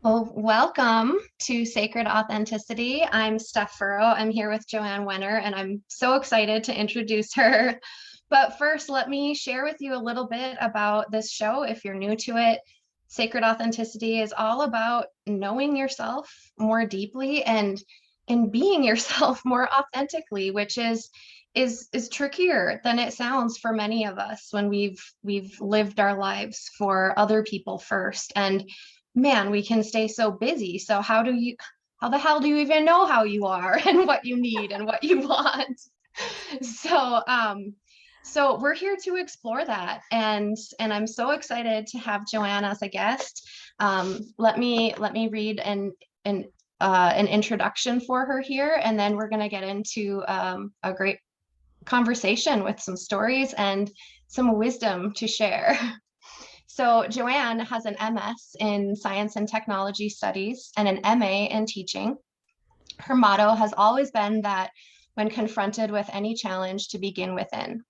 Well, welcome to Sacred Authenticity. I'm Steph Furo. I'm here with Jo Ann Wenner, and I'm so excited to introduce her. But first, let me share with you a little bit about this show. If you're new to it, Sacred Authenticity is all about knowing yourself more deeply and being yourself more authentically, which is trickier than it sounds for many of us when we've lived our lives for other people first. And man, we can stay so busy. So how the hell do you even know how you are and what you need and what you want? So so we're here to explore that, and I'm so excited to have Jo Ann as a guest. Let me read an introduction for her here, and then we're going to get into a great conversation with some stories and some wisdom to share. So Jo Ann has an MS in Science and Technology Studies and an MA in Teaching. Her motto has always been that when confronted with any challenge, to begin within.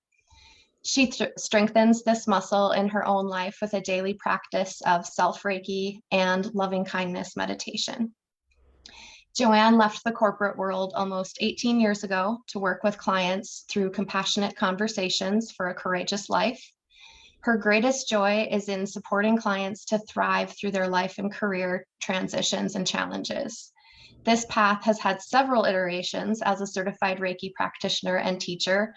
She strengthens this muscle in her own life with a daily practice of self-Reiki and loving kindness meditation. Jo Ann left the corporate world almost 18 years ago to work with clients through compassionate conversations for a courageous life. Her greatest joy is in supporting clients to thrive through their life and career transitions and challenges. This path has had several iterations as a certified Reiki practitioner and teacher,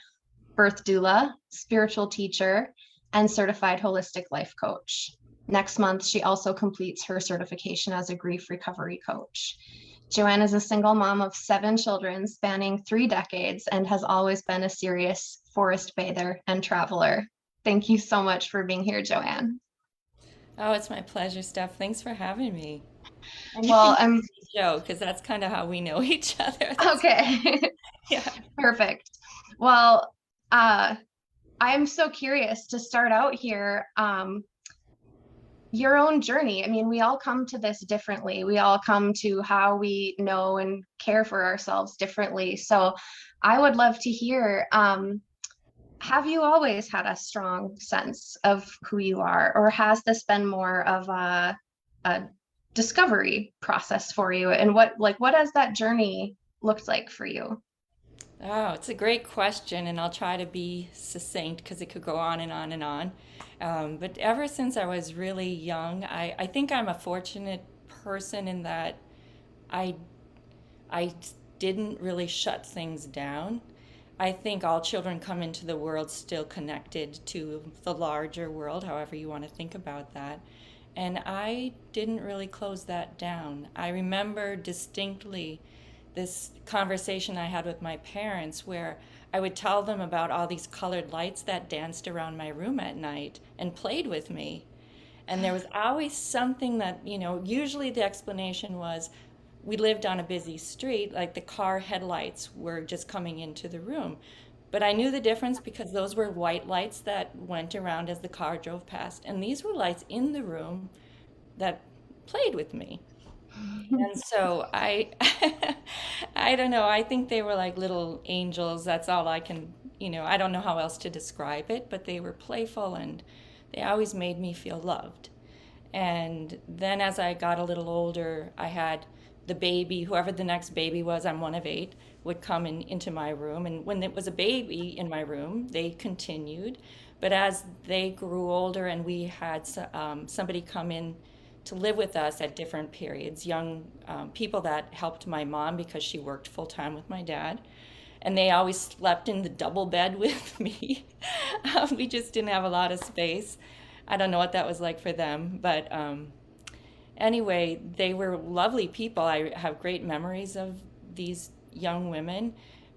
birth doula, spiritual teacher, and certified holistic life coach. Next month, she also completes her certification as a grief recovery coach. Jo Ann is a single mom of 7 children spanning 3 decades and has always been a serious forest bather and traveler. Thank you so much for being here, Jo Ann. Oh, it's my pleasure, Steph. Thanks for having me. And you can Well, call I'm me Joe because that's kind of how we know each other. That's okay. yeah. Perfect. Well, uh, I'm so curious to start out here. Your own journey. I mean, we all come to this differently. We all come to how we know and care for ourselves differently. So I would love to hear, have you always had a strong sense of who you are, or has this been more of a discovery process for you? And what has that journey looked like for you? Oh, it's a great question, and I'll try to be succinct because it could go on and on and on. But ever since I was really young, I think I'm a fortunate person in that I I didn't really shut things down. I think all children come into the world still connected to the larger world, however you want to think about that. And I didn't really close that down. I remember distinctly this conversation I had with my parents where I would tell them about all these colored lights that danced around my room at night and played with me. And there was always something that, usually the explanation was we lived on a busy street, like the car headlights were just coming into the room. But I knew the difference because those were white lights that went around as the car drove past. And these were lights in the room that played with me. And so I don't know, I think they were like little angels. That's all I can, I don't know how else to describe it, but they were playful and they always made me feel loved. And then as I got a little older, I had the baby, whoever the next baby was, I'm one of 8, would come into my room. And when it was a baby in my room, they continued. But as they grew older and we had somebody come in to live with us at different periods, young people that helped my mom because she worked full time with my dad. And they always slept in the double bed with me. We just didn't have a lot of space. I don't know what that was like for them, but anyway, they were lovely people. I have great memories of these young women,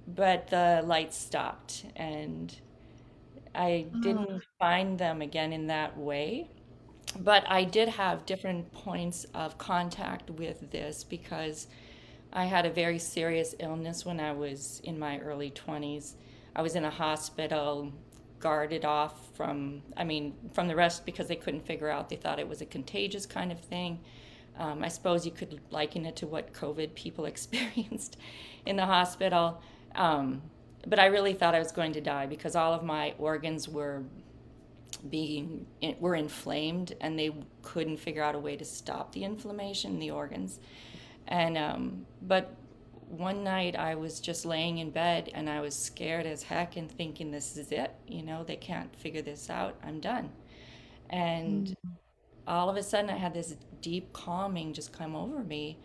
but the lights stopped, and I Oh, didn't find them again in that way. But I did have different points of contact with this because I had a very serious illness when I was in my early 20s. I was in a hospital, guarded off from the rest because they couldn't figure out. They thought it was a contagious kind of thing. I suppose you could liken it to what COVID people experienced in the hospital. But I really thought I was going to die because all of my organs were were inflamed, and they couldn't figure out a way to stop the inflammation in the organs. And but one night I was just laying in bed and I was scared as heck and thinking, this is it, they can't figure this out, I'm done. And Mm. all of a sudden I had this deep calming just come over me,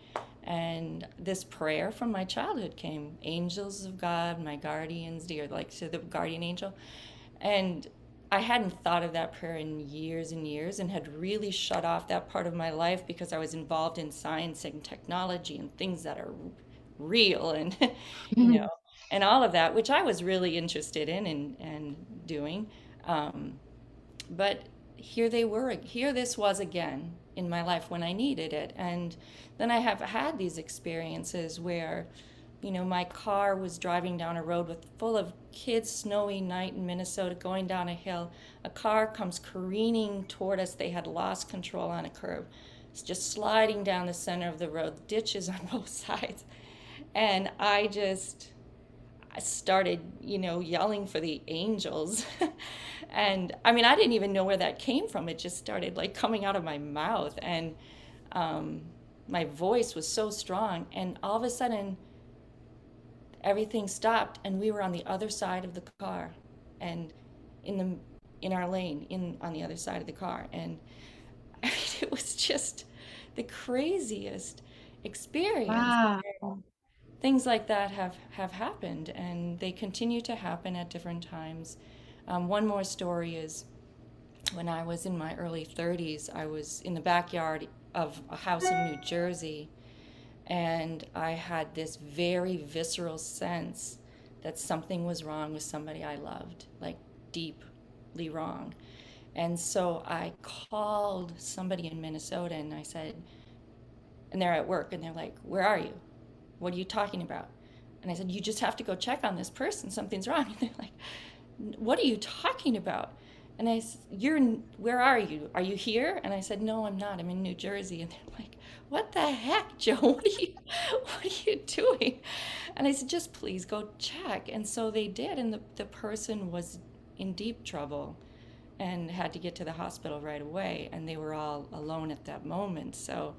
and this prayer from my childhood came: angels of God, my guardians dear, like to the guardian angel. And I hadn't thought of that prayer in years and years, and had really shut off that part of my life because I was involved in science and technology and things that are real, and you know and all of that, which I was really interested in and doing. um, but here this was again in my life when I needed it. And then I have had these experiences where, my car was driving down a road with full of kids, snowy night in Minnesota, going down a hill. A car comes careening toward us. They had lost control on a curve. It's just sliding down the center of the road, ditches on both sides. And I started, yelling for the angels. And I mean, I didn't even know where that came from. It just started like coming out of my mouth. And um, my voice was so strong. And all of a sudden, everything stopped, and we were on the other side of the car, and in the in our lane, in on the other side of the car. And I mean, it was just the craziest experience. Wow. Things like that have happened, and they continue to happen at different times. One more story is when I was in my early 30s, I was in the backyard of a house in New Jersey, and I had this very visceral sense that something was wrong with somebody I loved, like deeply wrong. And so I called somebody in Minnesota and I said, and they're at work and they're like, "Where are you? What are you talking about?" And I said, "You just have to go check on this person. Something's wrong." And they're like, "What are you talking about?" And I said, where are you? Are you here? And I said, "No, I'm not. I'm in New Jersey." And they're like, "What the heck, Joe? What are you doing?" And I said, "Just please go check." And so they did. And the person was in deep trouble and had to get to the hospital right away. And they were all alone at that moment. So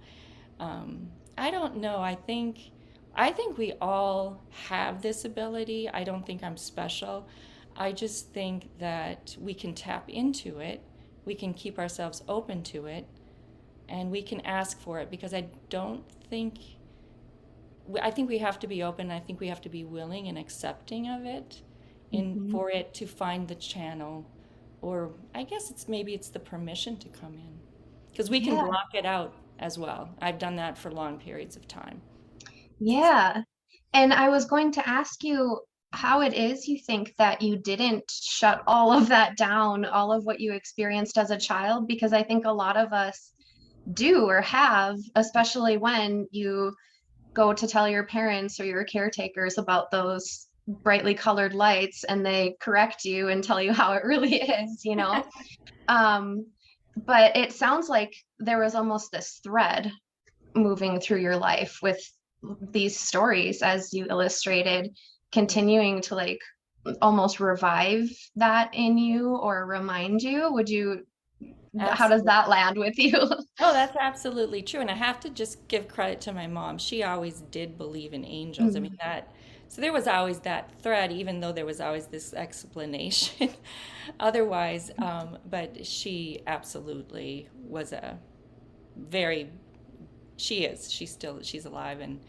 I don't know. I think we all have this ability. I don't think I'm special. I just think that we can tap into it. We can keep ourselves open to it, and we can ask for it, because I think we have to be open. I think we have to be willing and accepting of it in Mhm. for it to find the channel, or I guess it's the permission to come in, because we can Yeah. block it out as well. I've done that for long periods of time. Yeah. And I was going to ask you how it is you think that you didn't shut all of that down, all of what you experienced as a child, because I think a lot of us do or have, especially when you go to tell your parents or your caretakers about those brightly colored lights and they correct you and tell you how it really is. Um, but it sounds like there was almost this thread moving through your life with these stories, as you illustrated, continuing to like almost revive that in you or remind you. How does Absolutely. that land with you? Oh, that's absolutely true. And I have to just give credit to my mom. She always did believe in angels. I mean, so there was always that thread, even though there was always this explanation otherwise. But she absolutely was a very, she's alive and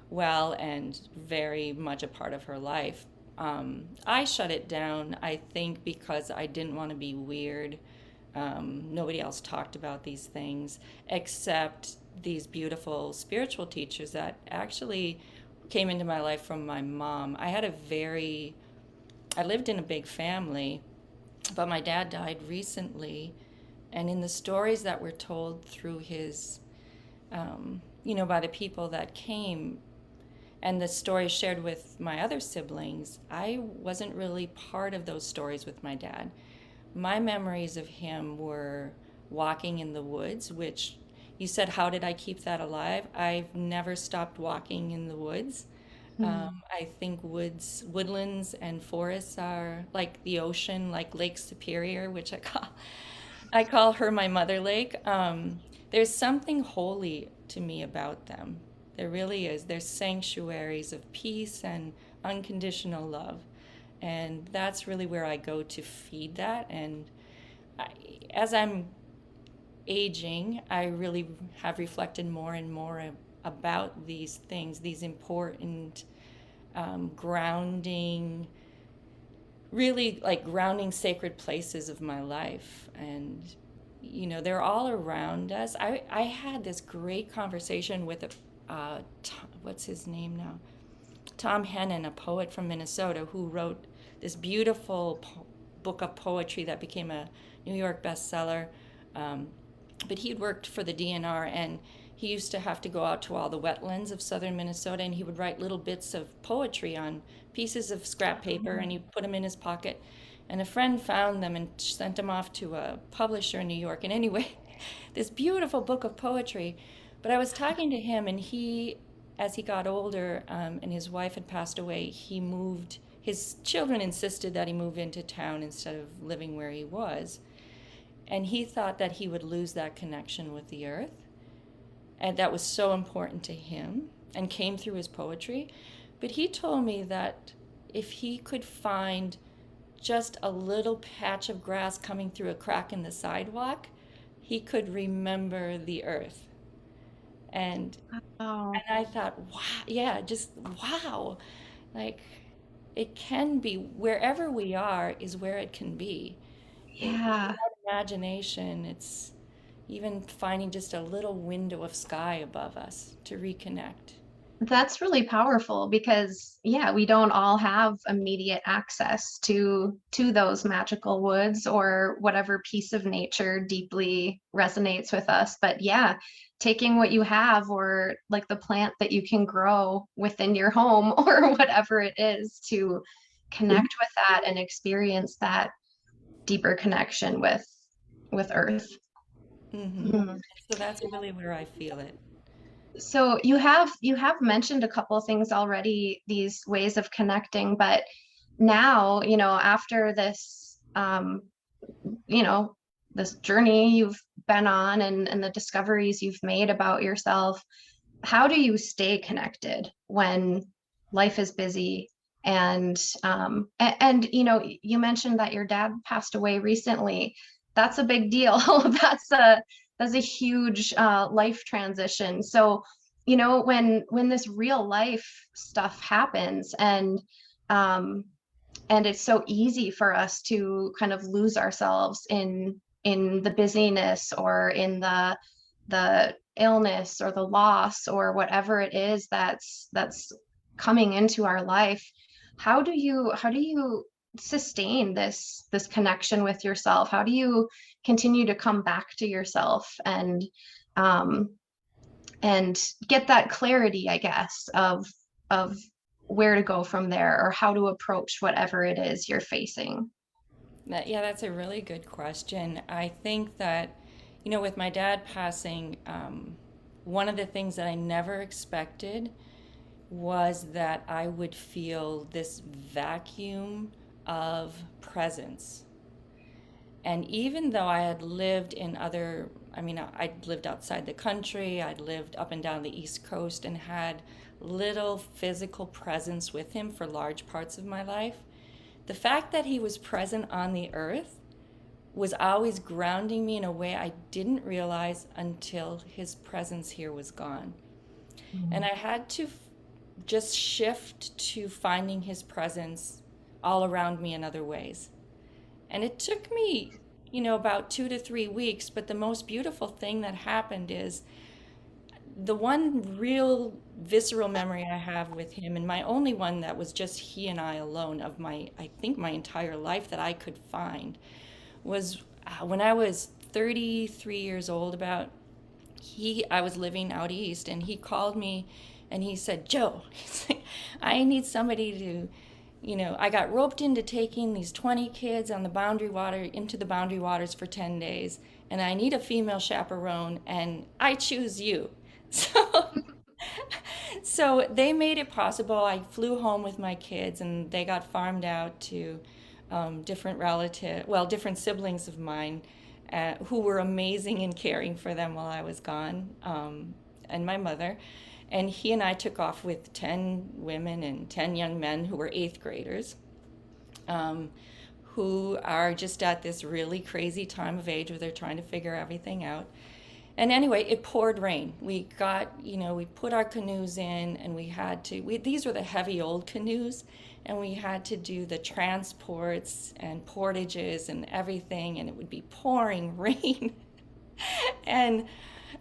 well, and very much a part of her life. I shut it down, I think, because I didn't want to be weird. Nobody else talked about these things except these beautiful spiritual teachers that actually came into my life from my mom. I lived in a big family, but my dad died recently. And in the stories that were told through by the people that came, and the stories shared with my other siblings, I wasn't really part of those stories with my dad. My memories of him were walking in the woods, which you said, how did I keep that alive? I've never stopped walking in the woods. Mm. I think woodlands and forests are like the ocean, like Lake Superior, which I call her my mother lake. There's something holy to me about them. There really is. They're sanctuaries of peace and unconditional love. And that's really where I go to feed that. And I, as I'm aging, I really have reflected more and more about these things, these important grounding, really like grounding sacred places of my life. And, they're all around us. I had this great conversation with what's his name now? Tom Hennon, a poet from Minnesota who wrote this beautiful book of poetry that became a New York bestseller. Um, but he had worked for the DNR, and he used to have to go out to all the wetlands of southern Minnesota, and he would write little bits of poetry on pieces of scrap paper, and he put them in his pocket. And a friend found them and sent them off to a publisher in New York. And anyway, this beautiful book of poetry. But I was talking to him, and as he got older, and his wife had passed away, he moved. His children insisted that he move into town instead of living where he was. And he thought that he would lose that connection with the earth. And that was so important to him and came through his poetry. But he told me that if he could find just a little patch of grass coming through a crack in the sidewalk, he could remember the earth. And Oh, and I thought, wow, yeah, just wow. Like it can be wherever we are is where it can be. With yeah. that imagination, it's even finding just a little window of sky above us to reconnect. That's really powerful because yeah, we don't all have immediate access to those magical woods or whatever piece of nature deeply resonates with us. But yeah, taking what you have or like the plant that you can grow within your home or whatever it is to connect with that and experience that deeper connection with earth. Mhm. So that's really where I feel it. So you have mentioned a couple of things already, these ways of connecting, but now, after this you know, this journey you've been on and the discoveries you've made about yourself, how do you stay connected when life is busy? And you mentioned that your dad passed away recently. That's a big deal. That's a huge life transition. So, when this real life stuff happens, um, and it's so easy for us to kind of lose ourselves in the busyness or in the illness or the loss or whatever it is that's coming into our life. How do you sustain this connection with yourself? How do you continue to come back to yourself um and get that clarity, I guess, of where to go from there or how to approach whatever it is you're facing? Yeah, that's a really good question. I think that, with my dad passing, one of the things that I never expected was that I would feel this vacuum of presence. And even though I had lived in I'd lived outside the country, I'd lived up and down the East Coast and had little physical presence with him for large parts of my life, the fact that he was present on the earth was always grounding me in a way I didn't realize until his presence here was gone. And I had to just shift to finding his presence all around me in other ways. And it took me, about 2 to 3 weeks. But the most beautiful thing that happened is the one real visceral memory I have with him, and my only one that was just he and I alone of I think, my entire life that I could find, was when I was 33 years old. I was living out east, and he called me and he said, "Jo," he's like, "I need somebody to, I got roped into taking these 20 kids on the into the boundary waters for 10 days, and I need a female chaperone, and I choose you." So So they made it possible. I flew home with my kids, and they got farmed out to different siblings of mine who were amazing in caring for them while I was gone, and my mother. And he and I took off with 10 women and 10 young men who were eighth graders, um, who are just at this really crazy time of age where they're trying to figure everything out. And anyway, it poured rain. We put our canoes in, and these were the heavy old canoes, and we had to do the transports and portages and everything, and it would be pouring rain. And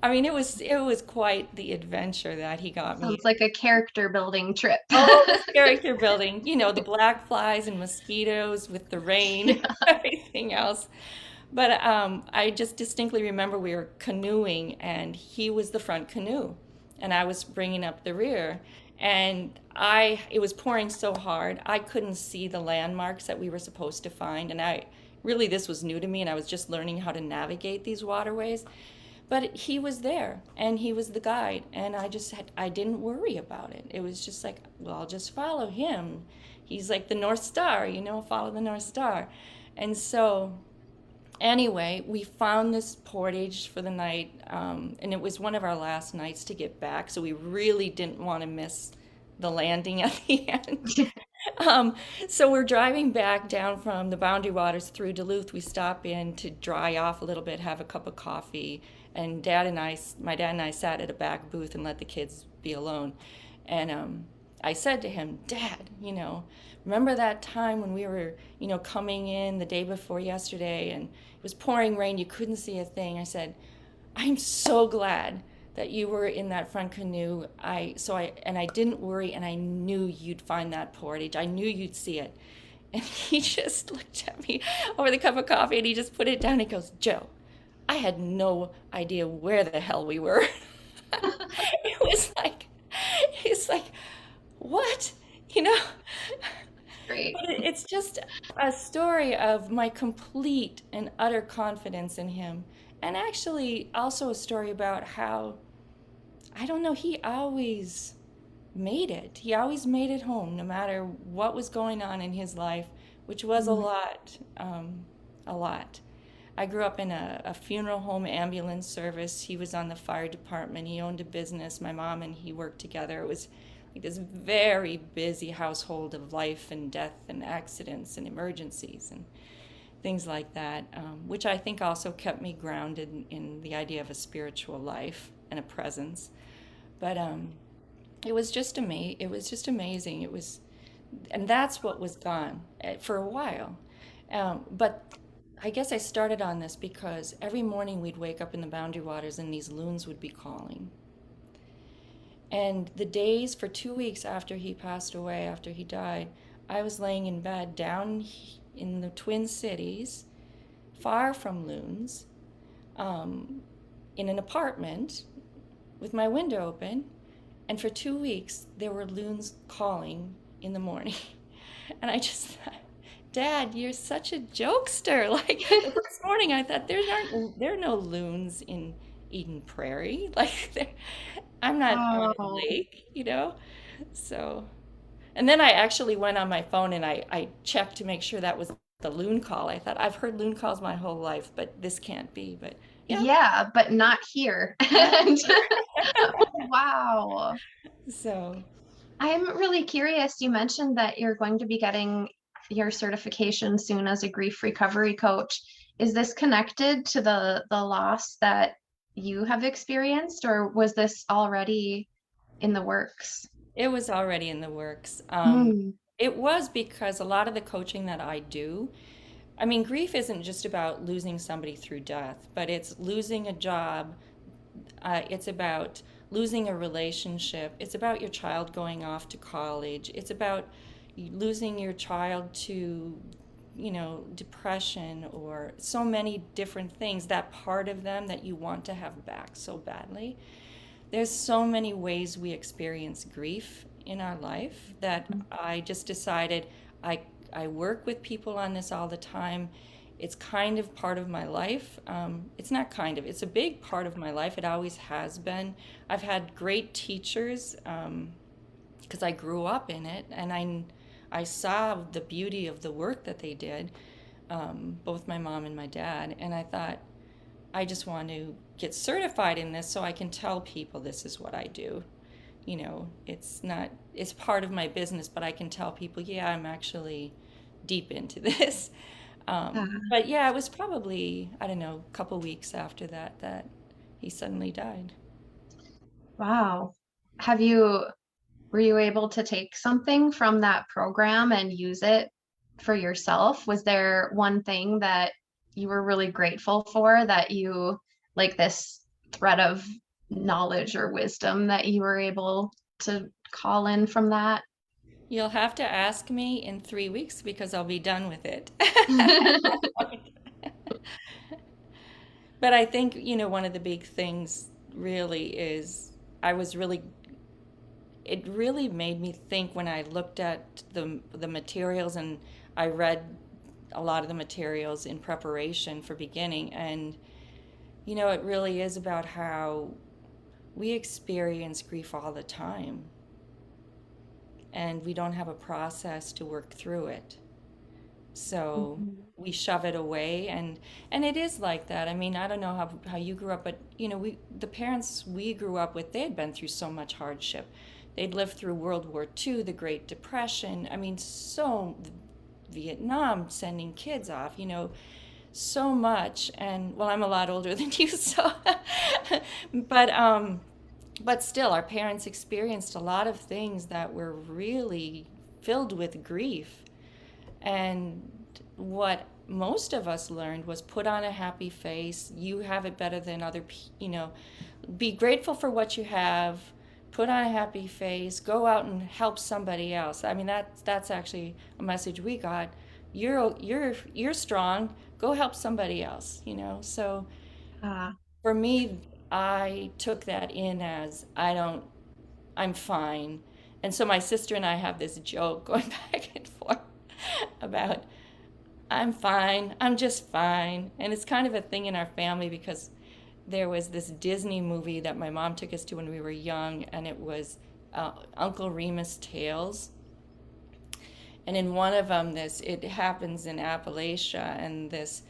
I mean, it was quite the adventure that he got me. Sounds like a character building trip. Oh, it was character building, the black flies and mosquitoes with the rain, Yeah. everything else. But I just distinctly remember we were canoeing, and he was the front canoe, and I was bringing up the rear. And it was pouring so hard, I couldn't see the landmarks that we were supposed to find. And this was new to me, and I was just learning how to navigate these waterways. But he was there, and he was the guide, and I didn't worry about it. It was just like, well, I'll just follow him. He's like the North Star, follow the North Star. And so anyway, we found this portage for the night, and it was one of our last nights to get back, so we really didn't want to miss the landing at the end. Um, so we're driving back down from the Boundary Waters through Duluth. We stop in to dry off a little bit, have a cup of coffee, and my dad and I sat at a back booth and let the kids be alone. And I said to him, Dad, remember that time when we were, coming in the day before yesterday, and it was pouring rain, you couldn't see a thing. I said, I'm so glad that you were in that front canoe. I didn't worry, and I knew you'd find that portage. I knew you'd see it. And he just looked at me over the cup of coffee, and he just put it down. And he goes, Joe, I had no idea where the hell we were. It was like, he's like, what? You know? Great. But it's just a story of my complete and utter confidence in him. And actually, also a story about how, I don't know, he always made it. He always made it home, no matter what was going on in his life, which was a Mm. lot, a lot. I grew up in a funeral home ambulance service. He was on the fire department. He owned a business. My mom and he worked together. It was like this very busy household of life and death and accidents and emergencies and things like that, which I think also kept me grounded in the idea of a spiritual life and a presence. But it was just amazing. It was just amazing. And that's what was gone for a while. But I guess I started on this because every morning we'd wake up in the Boundary Waters and these loons would be calling. And the days for 2 weeks after he passed away, after he died, I was laying in bed down in the Twin Cities, far from loons, in an apartment with my window open. And for 2 weeks, there were loons calling in the morning. And I just thought, Dad, you're such a jokester. Like the first morning, I thought there are no loons in Eden Prairie. I'm not on a Oh, lake. So, and then I actually went on my phone and I checked to make sure that was the loon call. I thought I've heard loon calls my whole life, but this can't be. But yeah, yeah, but not here. not And here. wow. So. I'm really curious. You mentioned that you're going to be getting your certification soon as a grief recovery coach. Is this connected to the loss that you have experienced, or was this already in the works? It was already in the works. Mm. It was because a lot of the coaching that I do, I mean, grief isn't just about losing somebody through death, but it's losing a job. It's about losing a relationship. It's about your child going off to college. It's about losing your child to, depression or so many different things, that part of them that you want to have back so badly. There's so many ways we experience grief in our life that I just decided I work with people on this all the time, It's kind of part of my life. It's not kind of, it's a big part of my life. It always has been. I've had great teachers because I grew up in it, and I saw the beauty of the work that they did, both my mom and my dad. And I thought, I just want to get certified in this so I can tell people this is what I do. It's not, it's part of my business, but I can tell people, yeah, I'm actually deep into this. But yeah, it was probably, I don't know, a couple weeks after that he suddenly died. Wow. Have you, were you able to take something from that program and use it for yourself? Was there one thing that you were really grateful for that you, like this thread of knowledge or wisdom that you were able to call in from that? You'll have to ask me in 3 weeks because I'll be done with it. But I think, one of the big things really is I was really, it really made me think when I looked at the materials, and I read a lot of the materials in preparation for beginning. And, it really is about how we experience grief all the time, and we don't have a process to work through it. So Mhm. we shove it away, and it is like that. I mean, I don't know how you grew up, but the parents we grew up with, they had been through so much hardship. They'd lived through World War II, the Great Depression. I mean, so Vietnam, sending kids off, so much. And well, I'm a lot older than you, so but but still, our parents experienced a lot of things that were really filled with grief. And what most of us learned was put on a happy face. You have it better than other people, be grateful for what you have, put on a happy face, go out and help somebody else. I mean, that's actually a message we got. You're strong. Go help somebody else, So Ah, for me, I took that in as I'm fine. And so my sister and I have this joke going back and forth about I'm fine, I'm just fine. And it's kind of a thing in our family because there was this Disney movie that my mom took us to when we were young, and it was Uncle Remus Tales. And in one of them, it happens in Appalachia, and this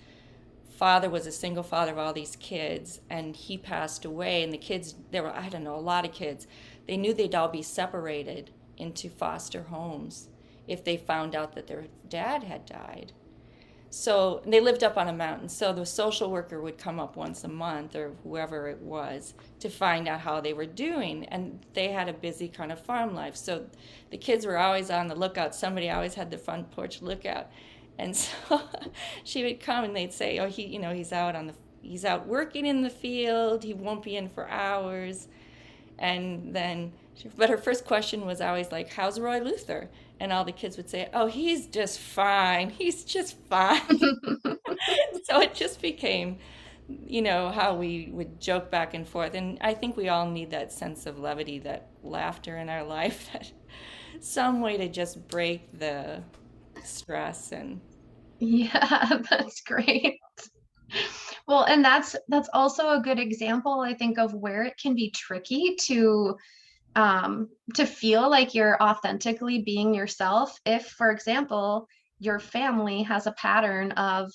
father was a single father of all these kids, and he passed away. And the kids, there were, I don't know, a lot of kids. They knew they'd all be separated into foster homes if they found out that their dad had died. So they lived up on a mountain. So the social worker would come up once a month, or whoever it was, to find out how they were doing. And they had a busy kind of farm life. So the kids were always on the lookout. Somebody always had the front porch lookout. And so she would come and they'd say, "Oh, he's out working in the field. He won't be in for hours." And then, but her first question was always like, "How's Roy Luther?" And all the kids would say, "Oh, he's just fine. He's just fine." So it just became, how we would joke back and forth. And I think we all need that sense of levity, that laughter in our life, that some way to just break the stress. And yeah, that's great. Well, and that's also a good example, I think, of where it can be tricky to feel like you're authentically being yourself. If, for example, your family has a pattern of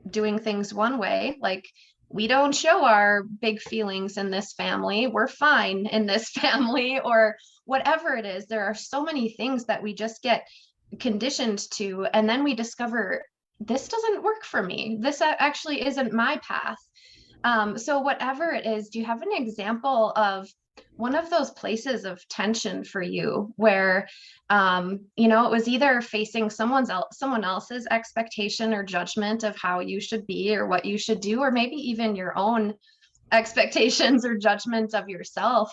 doing things one way, like we don't show our big feelings in this family, we're fine in this family, or whatever it is. There are so many things that we just get conditioned to, and then we discover this doesn't work for me. This actually isn't my path. So whatever it is, do you have an example of one of those places of tension for you where it was either facing someone else's expectation or judgment of how you should be or what you should do, or maybe even your own expectations or judgment of yourself.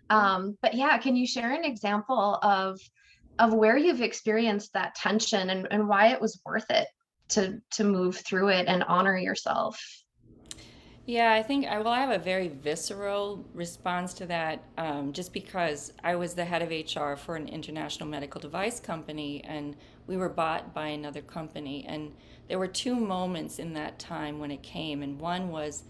But yeah, can you share an example of where you've experienced that tension and why it was worth it to move through it and honor yourself? Yeah, I think I have a very visceral response to that, just because I was the head of HR for an international medical device company, and we were bought by another company. And there were two moments in that time when it came, and one was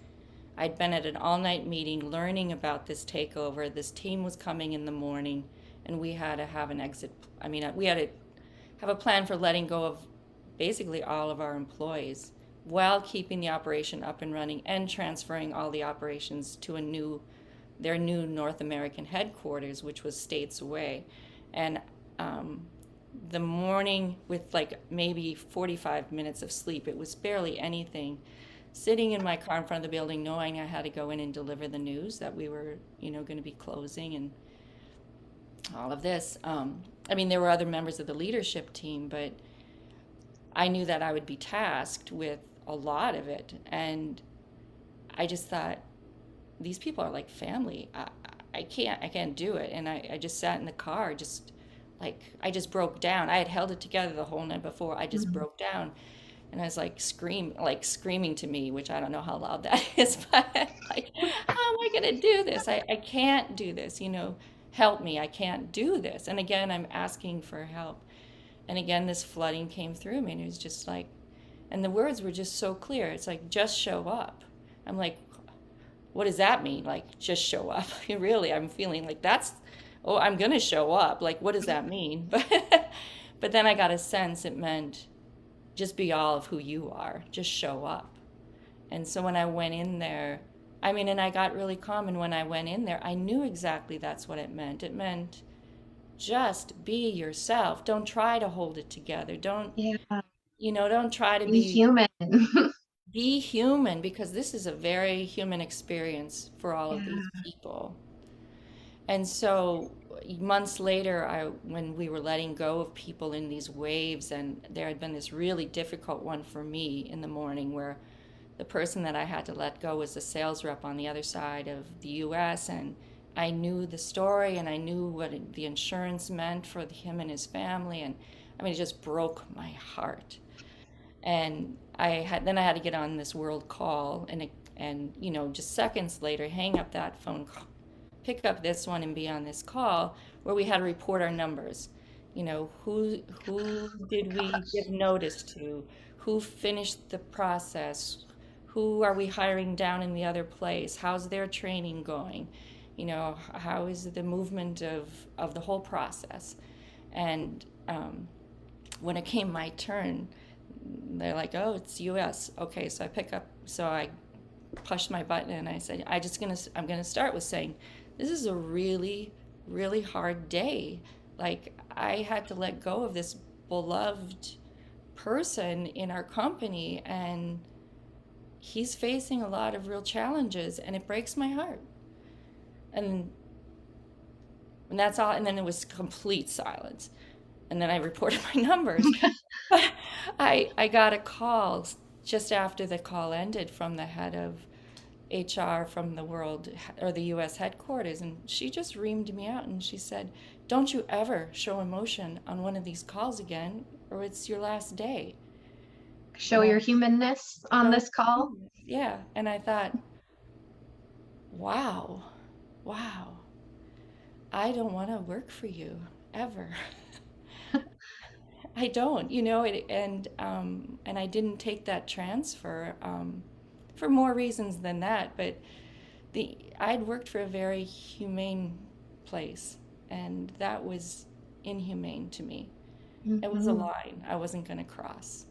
I'd been at an all-night meeting learning about this takeover. This team was coming in the morning, and we had to have an exit. I mean, we had to have a plan for letting go of basically all of our employees while keeping the operation up and running and transferring all the operations to their new North American headquarters, which was states away. And um, the morning, with like maybe 45 minutes of sleep, it was barely anything. Sitting in my car in front of the building, knowing I had to go in and deliver the news that we were, going to be closing and all of this. I mean, there were other members of the leadership team, but I knew that I would be tasked with a lot of it. And I just thought, these people are like family. I can't do it. And I just sat in the car, just like, I just broke down. I had held it together the whole night before. I just Mhm. broke down. And I was like screaming to me, which I don't know how loud that is, but like, how am I going to do this? I can't do this, help me. I can't do this. And again, I'm asking for help. And again, this flooding came through me, and it was just like, and the words were just so clear. It's like, just show up. I'm like, what does that mean? Like, just show up. Really, I'm feeling like oh, I'm going to show up. Like, what does that mean? But then I got a sense it meant just be all of who you are, just show up. And so when I went in there, I mean, and I got really calm. And when I went in there, I knew exactly that's what it meant. It meant just be yourself. Don't try to hold it together. Yeah, Don't try to be human. be human, because this is a very human experience for all of these Yeah. people. And so months later, when we were letting go of people in these waves, and there had been this really difficult one for me in the morning where the person that I had to let go was a sales rep on the other side of the US, and I knew the story and I knew what the insurance meant for him and his family, and I mean it just broke my heart. And I had to get on this world call, and just seconds later hang up that phone call, pick up this one, and be on this call where we had to report our numbers. Who did we give notice to? Who finished the process? Who are we hiring down in the other place? How's their training going? How is the movement of the whole process? And when it came my turn, they're like, "Oh, it's U.S." Okay, so I pushed my button and I said, I'm gonna start with saying, this is a really, really hard day. Like, I had to let go of this beloved person in our company, and he's facing a lot of real challenges, and it breaks my heart. And and that's all. And then it was complete silence. And then I reported my numbers. I got a call just after the call ended from the head of HR from the world or the US headquarters, and she just reamed me out and she said, "Don't you ever show emotion on one of these calls again, or it's your last day." Show And I your humanness on so this call. yeah, and I thought, wow, wow, I don't want to work for you ever. I don't, and I didn't take that transfer for more reasons than that. But I'd worked for a very humane place, and that was inhumane to me. It was a Mhm. line I wasn't going to cross.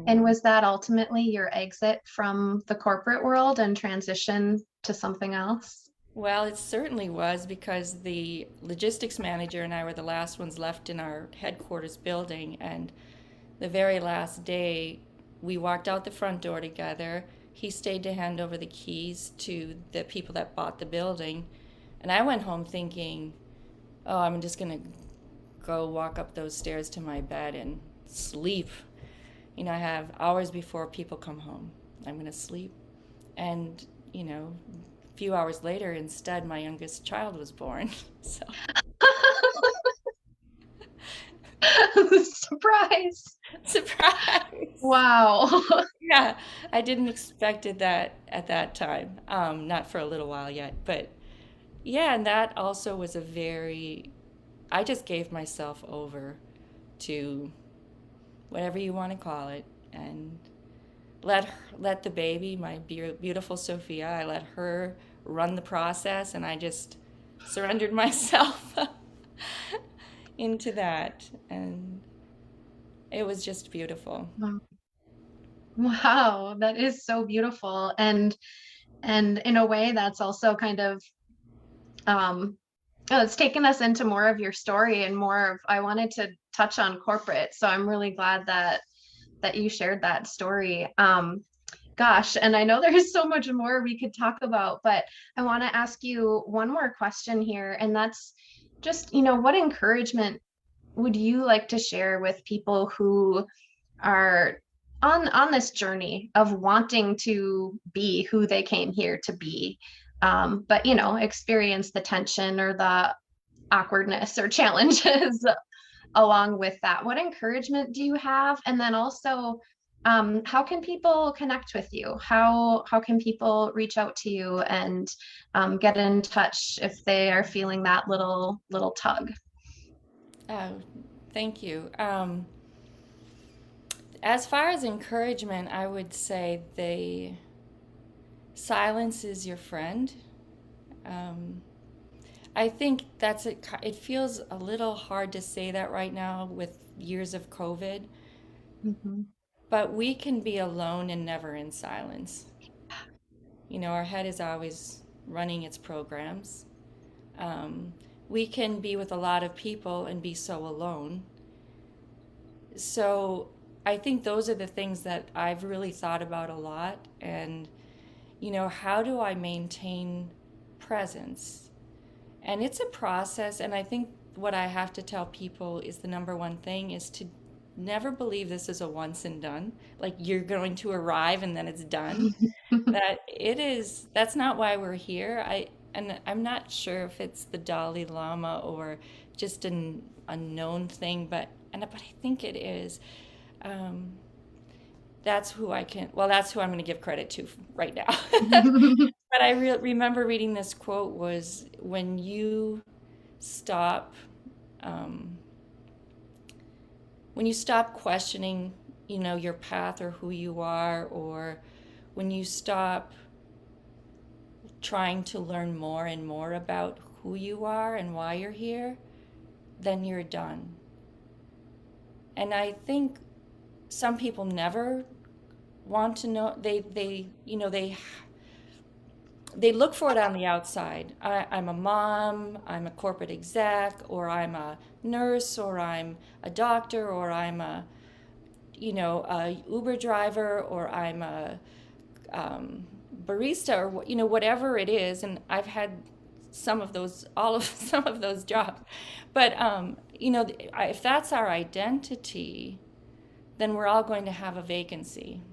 And And was that ultimately your exit from the corporate world and transition to something else? well, it certainly was, because the logistics manager and I were the last ones left in our headquarters building, and the very last day, we walked out the front door together. He stayed to hand over the keys to the people that bought the building. And I went home thinking, oh, I'm just going to go walk up those stairs to my bed and sleep. I have hours before people come home. I'm going to sleep. And, a few hours later, instead, my youngest child was born. So, Surprise. Surprise. Wow. Yeah, I didn't expect it that at that time. Not for a little while yet, but yeah, and that also was a very, I just gave myself over to whatever you want to call it, and let the baby, my beautiful Sophia, I let her run the process, and I just surrendered myself into that, and it was just beautiful. Wow, that is so beautiful. And in a way that's also kind of um it's taken us into more of your story and more of I wanted to touch on corporate. So I'm really glad that you shared that story. Gosh, and I know there's so much more we could talk about, but I want to ask you one more question here, and that's just, what encouragement would you like to share with people who are on this journey of wanting to be who they came here to be, but experience the tension or the awkwardness or challenges along with that? What encouragement do you have? And then also, how can people connect with you? How can people reach out to you and get in touch if they are feeling that little tug? Oh, thank you. As far as encouragement, I would say the silence is your friend. Um, I think that's it. It feels a little hard to say that right now with years of COVID, Mhm. but we can be alone and never in silence. Our head is always running its programs. Um, we can be with a lot of people and be so alone. So I think those are the things that I've really thought about a lot. And, how do I maintain presence? And it's a process. And I think what I have to tell people is the number one thing is to never believe this is a once and done. Like you're going to arrive and then it's done. That's not why we're here. And I'm not sure if it's the Dalai Lama or just an unknown thing, but I think it is. Um, that's who I'm going to give credit to right now. But I remember reading this quote was stop, um, when you stop questioning, your path or who you are, or when you stop trying to learn more and more about who you are and why you're here, then you're done. And I think some people never want to know. They look for it on the outside. I'm a mom, I'm a corporate exec, or I'm a nurse, or I'm a doctor, or I'm a Uber driver, or I'm a um, barista, or whatever it is. And I've had some of those, all of some of those jobs. But if that's our identity, then we're all going to have a vacancy.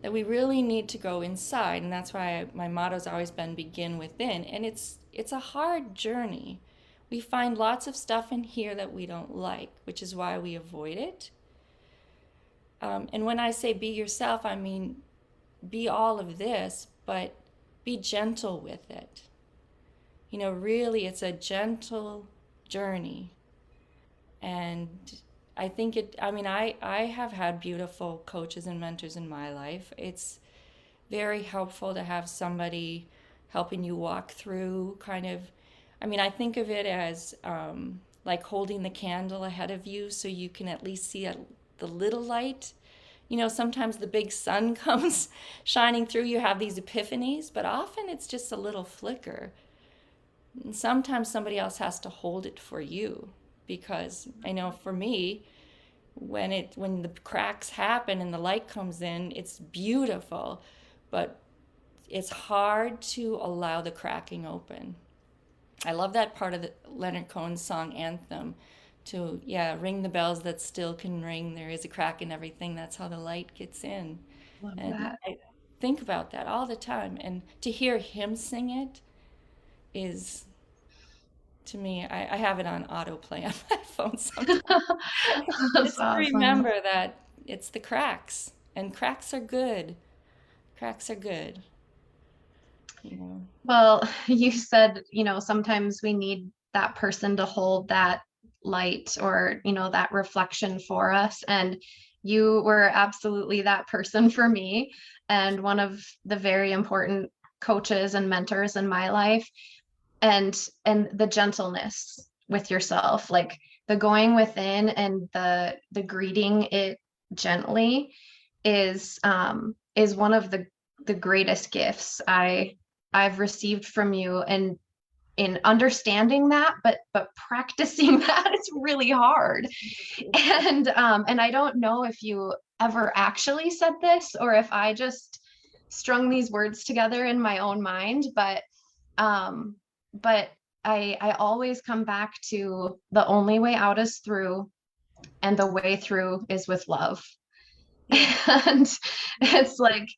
That we really need to go inside, and that's why my motto's always been begin within. And it's a hard journey. We find lots of stuff in here that we don't like, which is why we avoid it. And when I say be yourself, I mean be all of this, but be gentle with it. Really, it's a gentle journey. And I have had beautiful coaches and mentors in my life. It's very helpful to have somebody helping you walk through I think of it as like holding the candle ahead of you so you can at least see the little light. Sometimes the big sun comes shining through, you have these epiphanies, but often it's just a little flicker. And sometimes somebody else has to hold it for you because I know for me, when the cracks happen and the light comes in, it's beautiful, but it's hard to allow the cracking open. I love that part of the Leonard Cohen's song Anthem to, yeah, ring the bells that still can ring. There is a crack in everything. That's how the light gets in. Love And that. I think about that all the time. And to hear him sing it is, to me, I have it on autoplay on my phone sometimes. That's Just to awesome. remember that it's the cracks, and cracks are good. Cracks are good, you know. Well, you said, sometimes we need that person to hold that light or, that reflection for us. And you were absolutely that person for me. And one of the very important coaches and mentors in my life. And the gentleness with yourself, like the going within and the greeting it gently is one of the greatest gifts I've received from you, and in understanding that, but practicing that is really hard. And I don't know if you ever actually said this or if I just strung these words together in my own mind, um but I always come back to the only way out is through, and the way through is with love. Yeah, And it's like,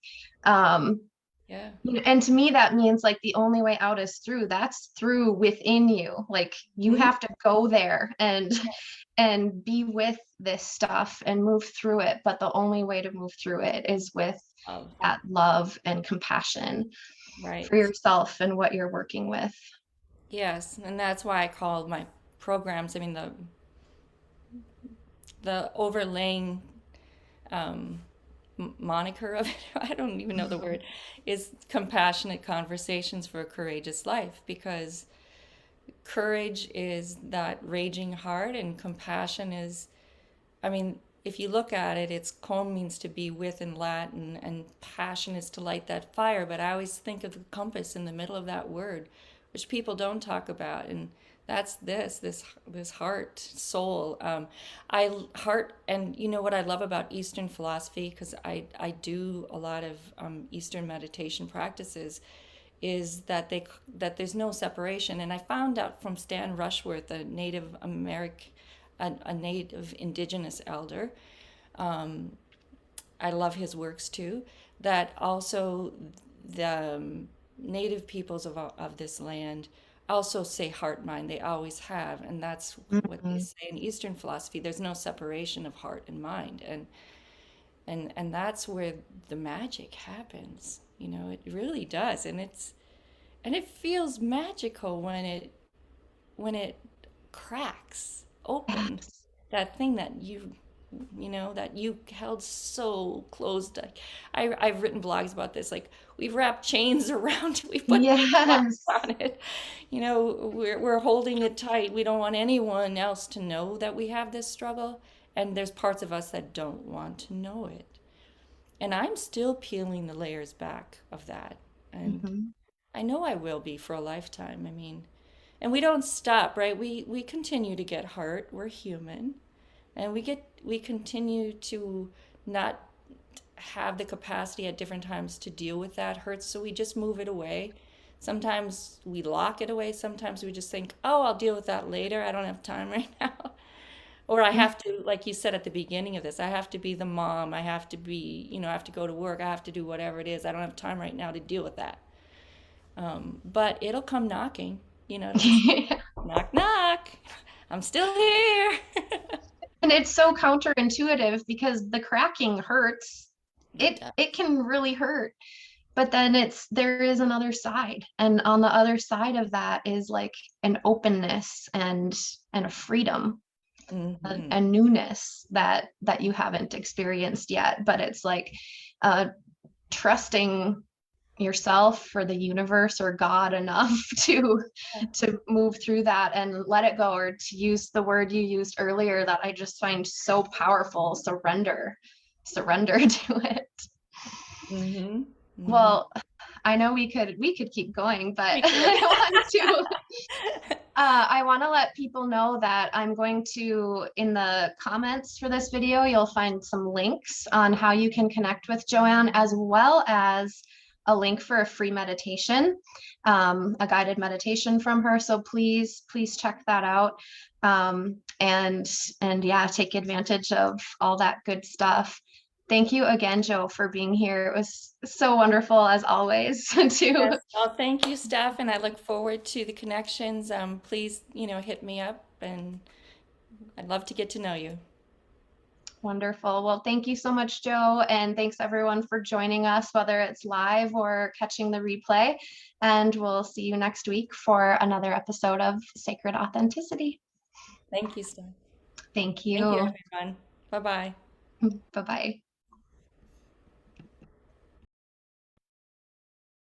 um yeah, and to me that means like the only way out is through. That's through within you. Like you mhm, have to go there and be with this stuff and move through it, but the only way to move through it is with love, that love and compassion for right. yourself and what you're working with. Yes, and that's why I call my programs, I mean, the overlaying um, moniker of it, I don't even know the Mhm. word, is compassionate conversations for a courageous life, because courage is that raging heart, and compassion is, I mean, if you look at it, it's com means to be with in Latin, and passion is to light that fire. But I always think of the compass in the middle of that word, which people don't talk about, and that's this heart, soul. I heart, and you know what I love about Eastern philosophy, because I do a lot of Eastern meditation practices, is that there's no separation. And I found out from Stan Rushworth, a Native American, a Native Indigenous elder. I love his works too. That also the Native peoples of this land also say heart mind. They always have, and that's what they Mhm. say in Eastern philosophy. There's no separation of heart and mind, and that's where the magic happens. You know, it really does, and it feels magical when it cracks open, that thing that you know that you held so closed. I've written blogs about this, like we've wrapped chains around it, we've put Yes. on it, you know, we're holding it tight. We don't want anyone else to know that we have this struggle, and there's parts of us that don't want to know it, and I'm still peeling the layers back of that, and Mhm. I know I will be for a lifetime. I mean, and we don't stop, right? We continue to get hurt. We're human, and we continue to not have the capacity at different times to deal with that hurt, so we just move it away. Sometimes we lock it away. Sometimes we just think, "Oh, I'll deal with that later. I don't have time right now." Or I have to, like you said at the beginning of this, I have to be the mom. I have to be, you know, I have to go to work. I have to do whatever it is. I don't have time right now to deal with that. But it'll come knocking, you know, it'll just knock, knock. I'm still here. And it's so counterintuitive because the cracking hurts. It It does. it can really hurt. But then there is another side. And on the other side of that is like an openness and a freedom, Hmm. a newness that you haven't experienced yet. But it's like uh trusting yourself or the universe or God enough to move through that and let it go, or to use the word you used earlier that I just find so powerful, surrender to it. Hmm. Hmm. Well, I know we could keep going, but We could. I want to let people know that I'm going to, in the comments for this video, you'll find some links on how you can connect with Jo Ann, as well as a link for a free meditation, a guided meditation from her. So please check that out. And yeah, take advantage of all that good stuff. Thank you again, Jo, for being here. It was so wonderful as always to Yes. Oh, thank you, Steph, and I look forward to the connections. Please, hit me up, and I'd love to get to know you. wonderful. Well, thank you so much, Jo, and thanks everyone for joining us, whether it's live or catching the replay. And we'll see you next week for another episode of Sacred Authenticity. Thank you, Steph. Thank Thank you, you. everyone. Bye-bye. Bye-bye.